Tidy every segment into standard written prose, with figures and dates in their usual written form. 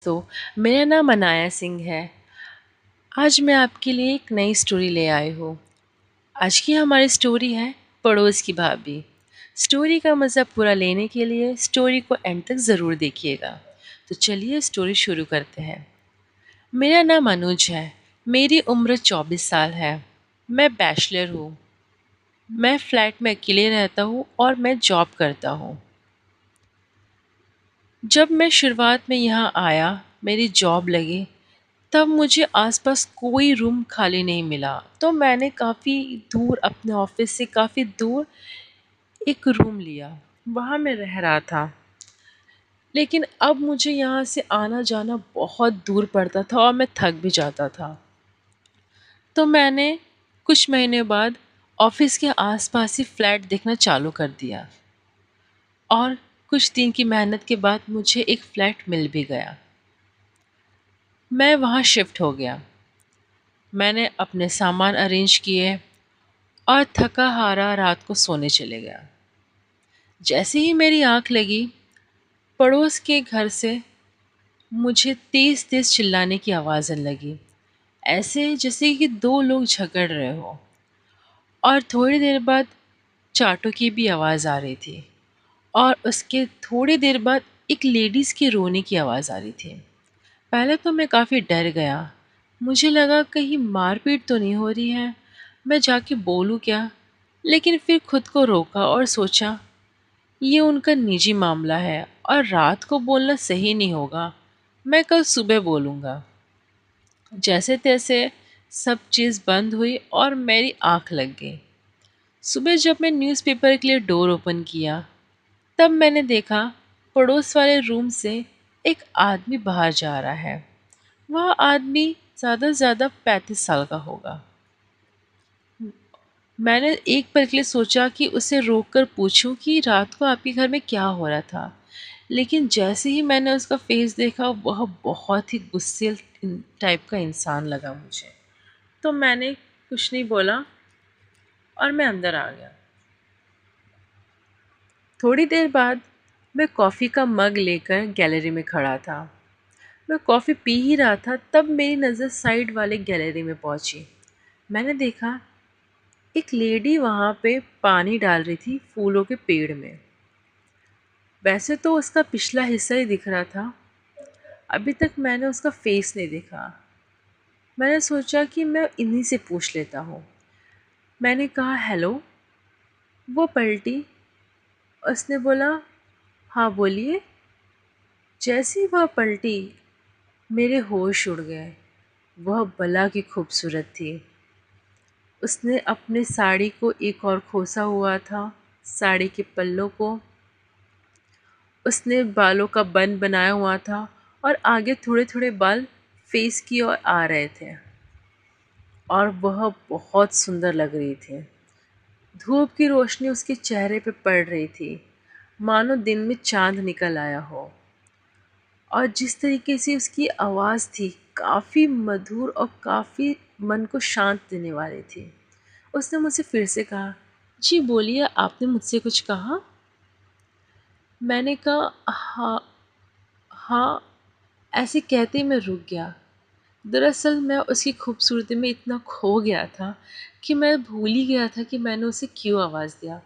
दोस्तों, मेरा नाम अनाया सिंह है। आज मैं आपके लिए एक नई स्टोरी ले आई हूँ। आज की हमारी स्टोरी है पड़ोस की भाभी। स्टोरी का मज़ा पूरा लेने के लिए स्टोरी को एंड तक ज़रूर देखिएगा। तो चलिए स्टोरी शुरू करते हैं। मेरा नाम अनुज है। मेरी उम्र 24 साल है। मैं बैचलर हूँ। मैं फ्लैट में अकेले रहता हूँ और मैं जॉब करता हूँ। जब मैं शुरुआत में यहाँ आया, मेरी जॉब लगी, तब मुझे आसपास कोई रूम खाली नहीं मिला, तो मैंने काफ़ी दूर अपने ऑफिस से काफ़ी दूर एक रूम लिया। वहाँ मैं रह रहा था। लेकिन अब मुझे यहाँ से आना जाना बहुत दूर पड़ता था और मैं थक भी जाता था। तो मैंने कुछ महीने बाद ऑफिस के आसपास ही फ्लैट देखना चालू कर दिया और कुछ दिन की मेहनत के बाद मुझे एक फ्लैट मिल भी गया। मैं वहाँ शिफ्ट हो गया। मैंने अपने सामान अरेंज किए और थका हारा रात को सोने चले गया। जैसे ही मेरी आंख लगी, पड़ोस के घर से मुझे तेज तेज चिल्लाने की आवाज़ लगी, ऐसे जैसे कि दो लोग झगड़ रहे हो। और थोड़ी देर बाद चाटों की भी आवाज़ आ रही थी और उसके थोड़ी देर बाद एक लेडीज़ के रोने की आवाज़ आ रही थी। पहले तो मैं काफ़ी डर गया। मुझे लगा कहीं मारपीट तो नहीं हो रही है। मैं जाके बोलूँ क्या? लेकिन फिर खुद को रोका और सोचा ये उनका निजी मामला है और रात को बोलना सही नहीं होगा। मैं कल सुबह बोलूँगा। जैसे तैसे सब चीज़ बंद हुई और मेरी आँख लग गई। सुबह जब मैं न्यूज़पेपर के लिए डोर ओपन किया, तब मैंने देखा पड़ोस वाले रूम से एक आदमी बाहर जा रहा है। वह आदमी ज़्यादा से ज़्यादा 35 साल का होगा। मैंने एक पल के लिए सोचा कि उसे रोककर पूछूं कि रात को आपके घर में क्या हो रहा था। लेकिन जैसे ही मैंने उसका फेस देखा, वह बहुत ही गुस्से टाइप का इंसान लगा मुझे। तो मैंने कुछ नहीं बोला और मैं अंदर आ गया। थोड़ी देर बाद मैं कॉफ़ी का मग लेकर गैलरी में खड़ा था। मैं कॉफ़ी पी ही रहा था, तब मेरी नज़र साइड वाले गैलरी में पहुंची। मैंने देखा एक लेडी वहाँ पे पानी डाल रही थी फूलों के पेड़ में। वैसे तो उसका पिछला हिस्सा ही दिख रहा था। अभी तक मैंने उसका फेस नहीं देखा। मैंने सोचा कि मैं इन्हीं से पूछ लेता हूँ। मैंने कहा हेलो। वो पलटी। उसने बोला हाँ बोलिए। जैसे ही वह पलटी, मेरे होश उड़ गए। वह भला की खूबसूरत थी। उसने अपने साड़ी को एक और खोसा हुआ था, साड़ी के पल्लों को। उसने बालों का बन बनाया हुआ था और आगे थोड़े थोड़े बाल फेस की ओर आ रहे थे और वह बहुत सुंदर लग रही थी। धूप की रोशनी उसके चेहरे पे पड़ रही थी, मानो दिन में चांद निकल आया हो। और जिस तरीके से उसकी आवाज़ थी, काफ़ी मधुर और काफ़ी मन को शांत देने वाली थी। उसने मुझसे फिर से कहा, जी बोलिए, आपने मुझसे कुछ कहा? मैंने कहा हाँ। हाँ, ऐसे कहते ही मैं रुक गया। दरअसल मैं उसकी खूबसूरती में इतना खो गया था कि मैं भूल ही गया था कि मैंने उसे क्यों आवाज़ दिया।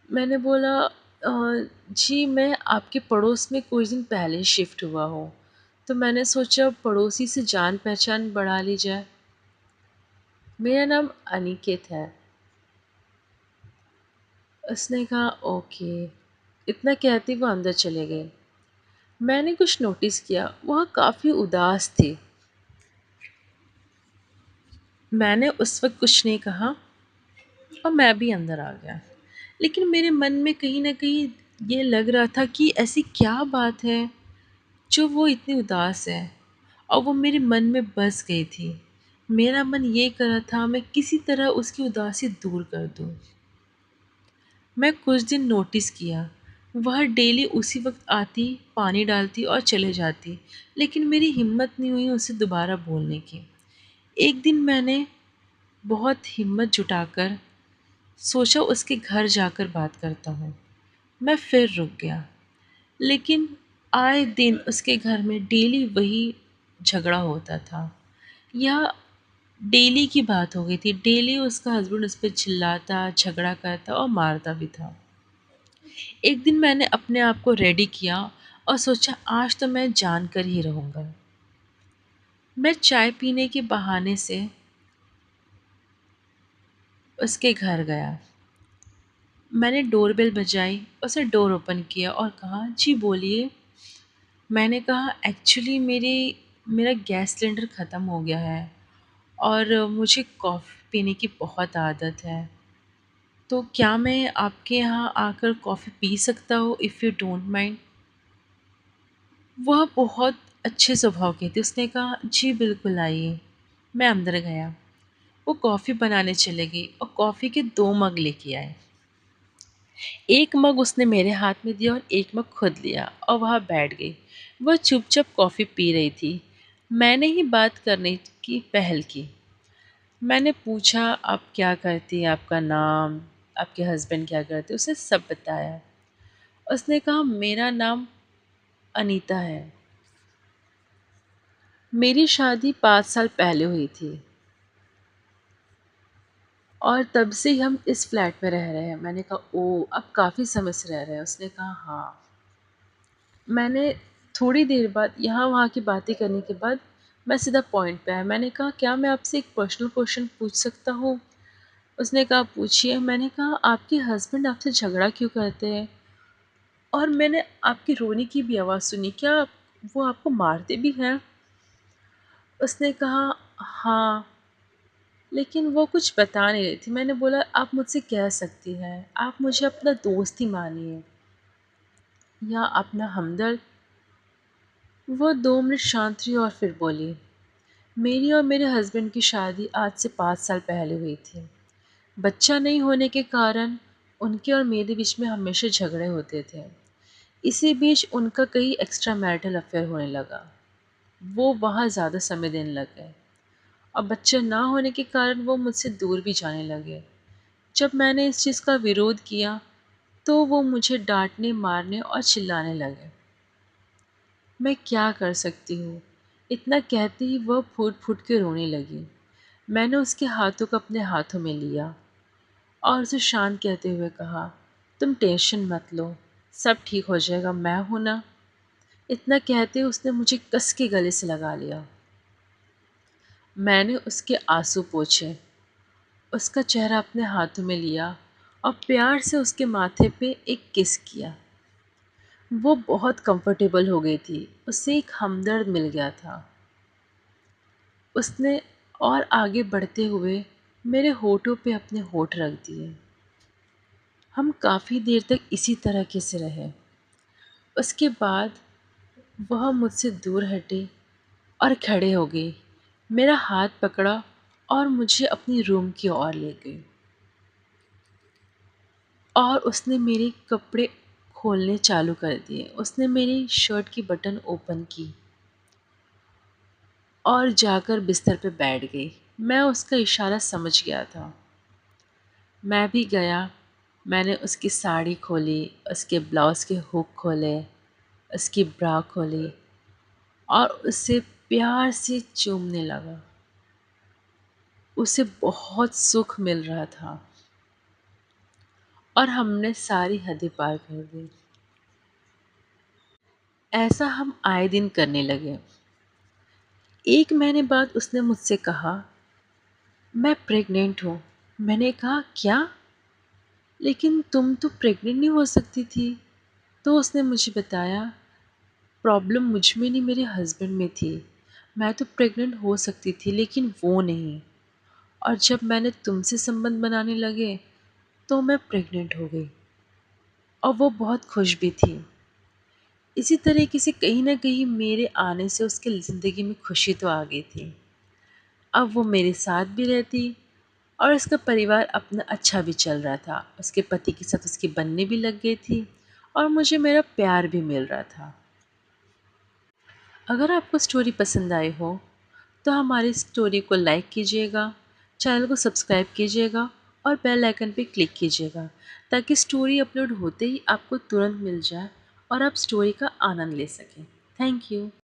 मैंने बोला जी मैं आपके पड़ोस में कुछ दिन पहले शिफ्ट हुआ हूँ, तो मैंने सोचा पड़ोसी से जान पहचान बढ़ा ली जाए। मेरा नाम अनिकेत है। उसने कहा ओके। इतना कहते वो अंदर चले गए। मैंने कुछ नोटिस किया, वह काफ़ी उदास थी। मैंने उस वक्त कुछ नहीं कहा और मैं भी अंदर आ गया। लेकिन मेरे मन में कहीं न कहीं ये लग रहा था कि ऐसी क्या बात है जो वो इतनी उदास है, और वो मेरे मन में बस गई थी। मेरा मन ये कर रहा था मैं किसी तरह उसकी उदासी दूर कर दूँ। मैं कुछ दिन नोटिस किया, वह डेली उसी वक्त आती, पानी डालती और चले जाती, लेकिन मेरी हिम्मत नहीं हुई उसे दोबारा बोलने की। एक दिन मैंने बहुत हिम्मत जुटाकर सोचा उसके घर जाकर बात करता हूँ। मैं फिर रुक गया, लेकिन आए दिन उसके घर में डेली वही झगड़ा होता था, या डेली की बात हो गई थी। डेली उसका हस्बैंड उस पर चिल्लाता, झगड़ा करता और मारता भी था। एक दिन मैंने अपने आप को रेडी किया और सोचा आज तो मैं जान कर ही रहूँगा। मैं चाय पीने के बहाने से उसके घर गया। मैंने डोरबेल बजाई, उसे डोर ओपन किया और कहा, जी बोलिए। मैंने कहा, एक्चुअली मेरा गैस सिलेंडर ख़त्म हो गया है और मुझे कॉफ़ी पीने की बहुत आदत है। तो क्या मैं आपके यहाँ आकर कॉफ़ी पी सकता हूँ, इफ़ यू डोंट माइंड? वह बहुत अच्छे स्वभाव की थी। उसने कहा, जी बिल्कुल आइए। मैं अंदर गया। वो कॉफ़ी बनाने चले गई और कॉफ़ी के 2 मग लेके आए। एक मग उसने मेरे हाथ में दिया और एक मग खुद लिया और वहाँ बैठ गई। वह चुपचाप कॉफ़ी पी रही थी। मैंने ही बात करने की पहल की। मैंने पूछा, आप क्या करती हैं, आपका नाम, आपके हस्बैंड क्या करते हैं? उसे सब बताया। उसने कहा, मेरा नाम अनीता है। मेरी शादी 5 साल पहले हुई थी और तब से ही हम इस फ्लैट में रह रहे हैं। मैंने कहा, ओह! आप काफ़ी समय से रह रहे हैं। उसने कहा, हाँ। मैंने थोड़ी देर बाद यहाँ-वहाँ की बातें करने के बाद मैं सीधा पॉइंट पे आया। मैंने कहा, क्या मैं आपसे एक पर्सनल क्वेश्चन पूछ सकता हूँ? उसने कहा, पूछिए। मैंने कहा, आपके हस्बैंड आपसे झगड़ा क्यों करते हैं? और मैंने आपकी रोने की भी आवाज़ सुनी, क्या वो आपको मारते भी हैं? उसने कहा, हाँ, लेकिन वो कुछ बता नहीं रही थी। मैंने बोला, आप मुझसे कह सकती हैं, आप मुझे अपना दोस्त ही मानिए या अपना हमदर्द। वो 2 मिनट शांत रही और फिर बोली, मेरी और मेरे हस्बैंड की शादी आज से 5 साल पहले हुई थी। बच्चा नहीं होने के कारण उनके और मेरे बीच में हमेशा झगड़े होते थे। इसी बीच उनका कहीं एक्स्ट्रा मैरिटल अफेयर होने लगा। वो वहाँ ज़्यादा समय देने लग गए और बच्चा ना होने के कारण वो मुझसे दूर भी जाने लगे। जब मैंने इस चीज़ का विरोध किया तो वो मुझे डांटने, मारने और चिल्लाने लगे। मैं क्या कर सकती हूँ? इतना कहते ही वह फूट-फूट के रोने लगी। मैंने उसके हाथों को अपने हाथों में लिया और उसे शांत कहते हुए कहा, तुम टेंशन मत लो, सब ठीक हो जाएगा, मैं हूं ना। इतना कहते उसने मुझे कस के गले से लगा लिया। मैंने उसके आंसू पोंछे, उसका चेहरा अपने हाथों में लिया और प्यार से उसके माथे पे एक किस किया। वो बहुत कंफर्टेबल हो गई थी, उसे एक हमदर्द मिल गया था। उसने और आगे बढ़ते हुए मेरे होठों पे अपने होठ रख दिए। हम काफ़ी देर तक इसी तरह के से रहे। उसके बाद वह मुझसे दूर हटी और खड़े हो गई, मेरा हाथ पकड़ा और मुझे अपनी रूम की ओर ले गई और उसने मेरे कपड़े खोलने चालू कर दिए। उसने मेरी शर्ट की बटन ओपन की और जाकर बिस्तर पे बैठ गई। मैं उसका इशारा समझ गया था। मैं भी गया। मैंने उसकी साड़ी खोली, उसके ब्लाउज़ के हुक खोले, उसकी ब्रा खोली और उसे प्यार से चूमने लगा। उसे बहुत सुख मिल रहा था और हमने सारी हदें पार कर दी। ऐसा हम आए दिन करने लगे। 1 महीने बाद उसने मुझसे कहा, मैं प्रेग्नेंट हूँ। मैंने कहा, क्या? लेकिन तुम तो प्रेग्नेंट नहीं हो सकती थी। तो उसने मुझे बताया, प्रॉब्लम मुझ में नहीं, मेरे हस्बैंड में थी। मैं तो प्रेग्नेंट हो सकती थी लेकिन वो नहीं। और जब मैंने तुमसे संबंध बनाने लगे तो मैं प्रेग्नेंट हो गई और वो बहुत खुश भी थी। इसी तरीके से कहीं न कहीं मेरे आने से उसकी ज़िंदगी में खुशी तो आ गई थी। अब वो मेरे साथ भी रहती और उसका परिवार अपना अच्छा भी चल रहा था। उसके पति के साथ उसकी बनने भी लग गई थी और मुझे मेरा प्यार भी मिल रहा था। अगर आपको स्टोरी पसंद आई हो तो हमारी स्टोरी को लाइक कीजिएगा, चैनल को सब्सक्राइब कीजिएगा और बेल आइकन पे क्लिक कीजिएगा ताकि स्टोरी अपलोड होते ही आपको तुरंत मिल जाए और आप स्टोरी का आनंद ले सकें। Thank you.